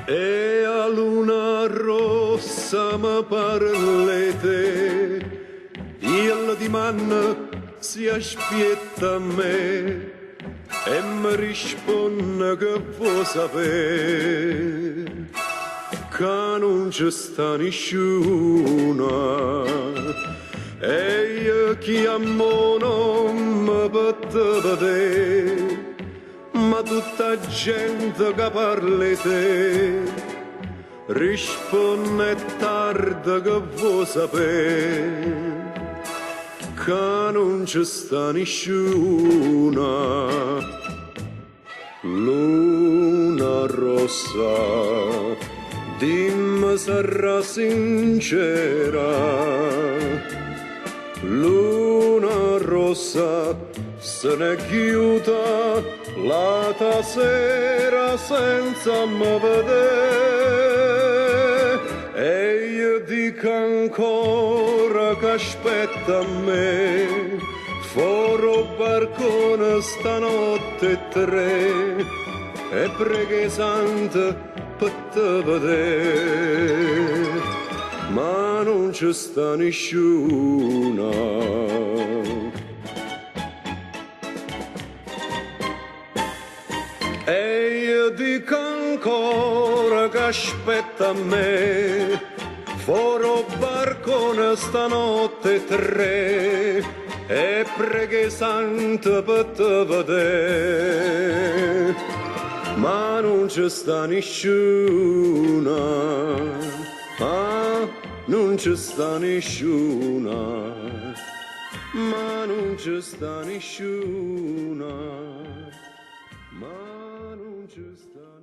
E a luna rossa mi parlete, il di manna si aspetta a me e mi risponde che vuoi sapere che non ci sta nessuno e io chiamo non mi posso vedere, ma tutta gente che parla te risponde tardi che vuoi sapere che non ci sta nessuno. Luna rossa, dimmi sarà sincera. Luna rossa, se ne chiuda la tua sera senza me vedere. E io dico ancora che aspetta a me, foro barcone stanotte 3 e preghi santa per te vedere, ma non ci sta nessuno. E io dico ancora che aspetta a me, foro barcone stanotte 3 e preghi santa per te vedere, ma non ci sta nessuno, ah, non ci sta nessuno, ma non ci sta nessuno, ma non ci sta.